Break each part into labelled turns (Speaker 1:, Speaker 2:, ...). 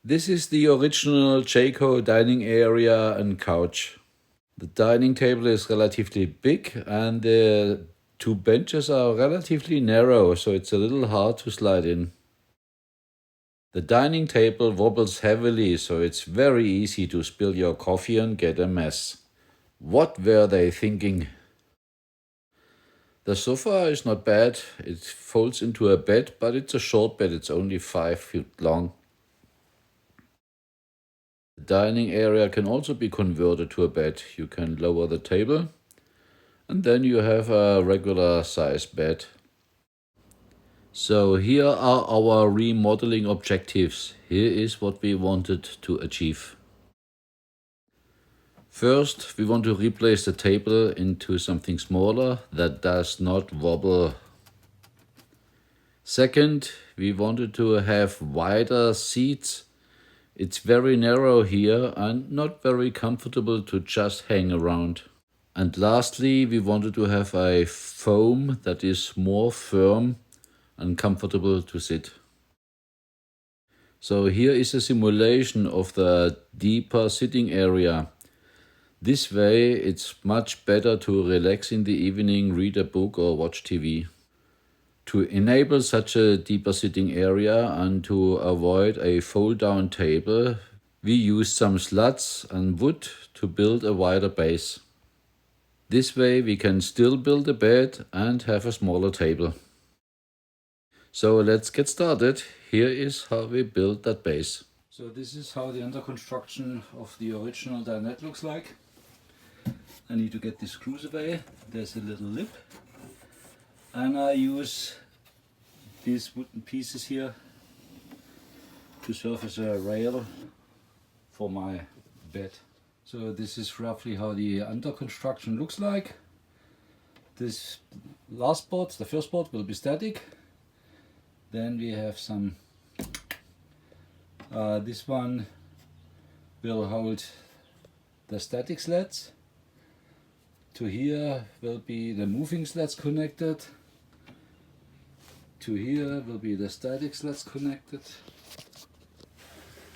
Speaker 1: This is the original Jayco dining area and couch. The dining table is relatively big and the two benches are relatively narrow, so it's a little hard to slide in. The dining table wobbles heavily, so it's very easy to spill your coffee and get a mess. What were they thinking? The sofa is not bad. It folds into a bed, but it's a short bed. It's only 5 feet long. The dining area can also be converted to a bed. You can lower the table and then you have a regular size bed. So here are our remodeling objectives. Here is what we wanted to achieve. First, we want to replace the table into something smaller that does not wobble. Second, we wanted to have wider seats. It's very narrow here and not very comfortable to just hang around. And lastly, we wanted to have a foam that is more firm and comfortable to sit. So here is a simulation of the deeper sitting area. This way it's much better to relax in the evening, read a book or watch TV. To enable such a deeper sitting area and to avoid a fold-down table, we used some slats and wood to build a wider base. This way we can still build a bed and have a smaller table. So let's get started. Here is how we built that base. So this is how the under construction of the original Dinette looks like. I need to get the screws away. There's a little lip. And I use these wooden pieces here to serve as a rail for my bed. So this is roughly how the under construction looks like. This last board, the first board, will be static. Then we have some, this one will hold the static slats. To here will be the moving slats connected. To here will be the static slats connected.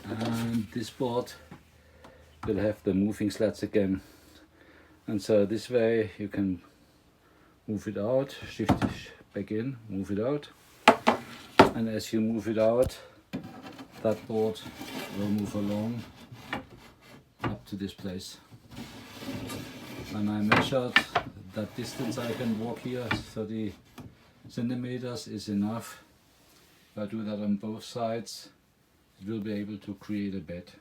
Speaker 1: And this board will have the moving slats again. And so this way you can move it out, shift it back in, move it out. And as you move it out, that board will move along up to this place. And I measured that distance I can walk here, 30 centimeters is enough. If I do that on both sides, it will be able to create a bed.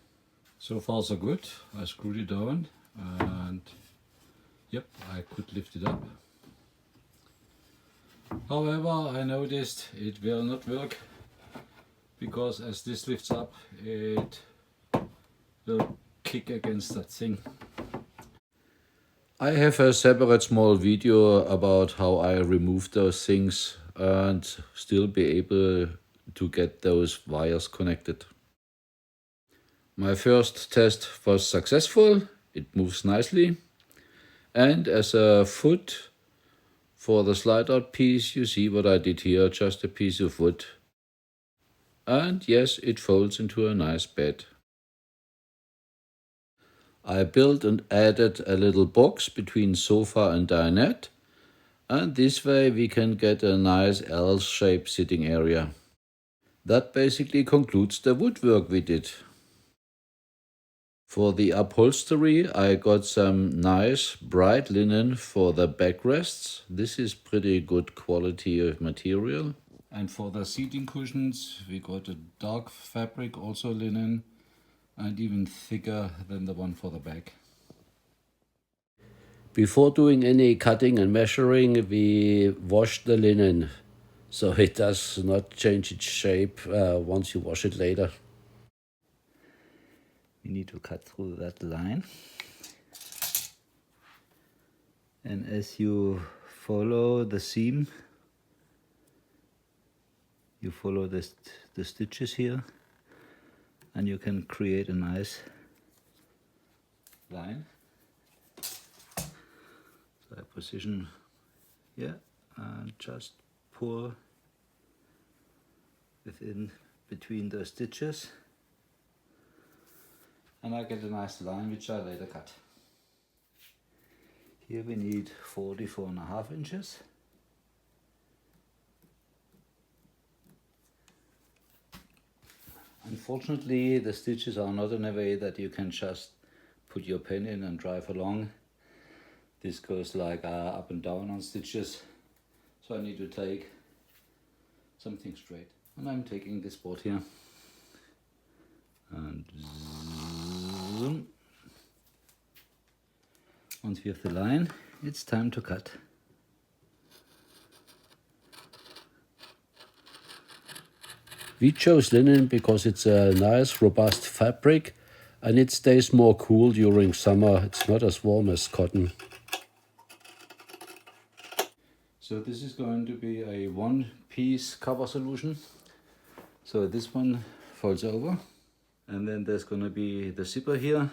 Speaker 1: So far so good. I screwed it down and yep, I could lift it up. However, I noticed it will not work because as this lifts up, it will kick against that thing. I have a separate small video about how I remove those things and still be able to get those wires connected. My first test was successful. It moves nicely. And as a foot for the slide out piece, you see what I did here, just a piece of wood. And yes, it folds into a nice bed. I built and added a little box between sofa and dinette, and this way we can get a nice L-shaped sitting area. That basically concludes the woodwork we did. For the upholstery, I got some nice bright linen for the backrests. This is pretty good quality of material. And for the seating cushions, we got a dark fabric, also linen, and even thicker than the one for the back. Before doing any cutting and measuring, we washed the linen, so it does not change its shape once you wash it later. We need to cut through that line. And as you follow the seam, you follow the stitches here, and you can create a nice line. So I position here and just pull within between the stitches. and I get a nice line which I later cut. Here we need 44.5 inches. Unfortunately, the stitches are not in a way that you can just put your pen in and drive along. This goes like up and down on stitches, so I need to take something straight. And I'm taking this board here and zoom. Once we have the line, it's time to cut. We chose linen because it's a nice robust fabric and it stays more cool during summer. It's not as warm as cotton. So this is going to be a one-piece cover solution. So this one folds over, and then there's going to be the zipper here,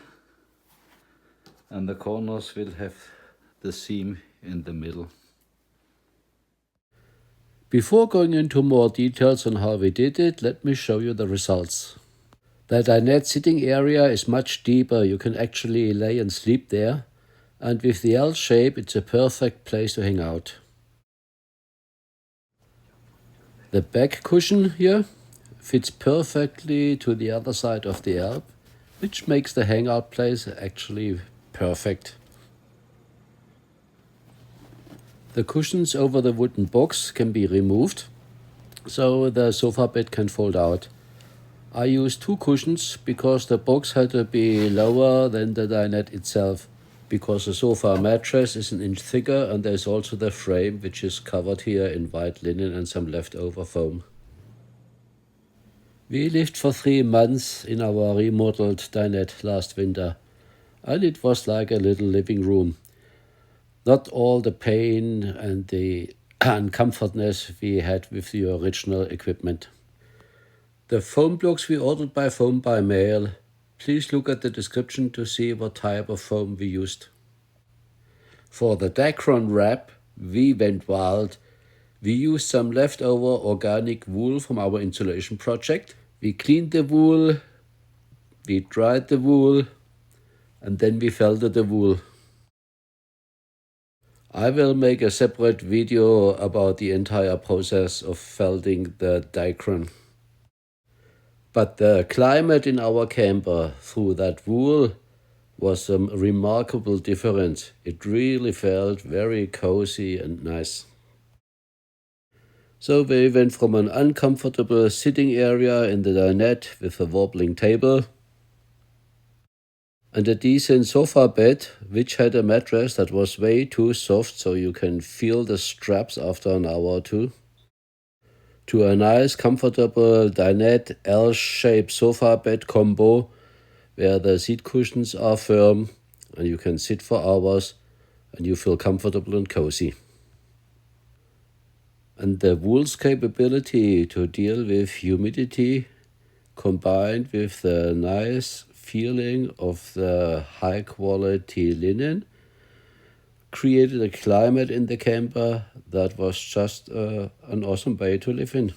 Speaker 1: and the corners will have the seam in the middle. Before going into more details on how we did it, let me show you the results. The dinette sitting area is much deeper. You can actually lay and sleep there, and with the L shape it's a perfect place to hang out. The back cushion here fits perfectly to the other side of the L, which makes the hangout place actually perfect. The cushions over the wooden box can be removed, so the sofa bed can fold out. I used 2 cushions because the box had to be lower than the dinette itself, because the sofa mattress is an inch thicker, and there's also the frame which is covered here in white linen and some leftover foam. We lived for 3 months in our remodeled dinette last winter, and it was like a little living room. Not all the pain and the uncomfortness we had with the original equipment. The foam blocks we ordered by foam by mail. Please look at the description to see what type of foam we used. For the dacron wrap, we went wild. We used some leftover organic wool from our insulation project. We cleaned the wool, we dried the wool, and then we felted the wool. I will make a separate video about the entire process of felting the dacron. But the climate in our camper through that wool was a remarkable difference. It really felt very cozy and nice. So we went from an uncomfortable sitting area in the dinette with a wobbling table and a decent sofa bed, which had a mattress that was way too soft so you can feel the straps after an hour or two, to a nice comfortable dinette L-shaped sofa bed combo where the seat cushions are firm and you can sit for hours and you feel comfortable and cozy. And the wool's capability to deal with humidity combined with the nice feeling of the high quality linen created a climate in the camper that was just an awesome way to live in.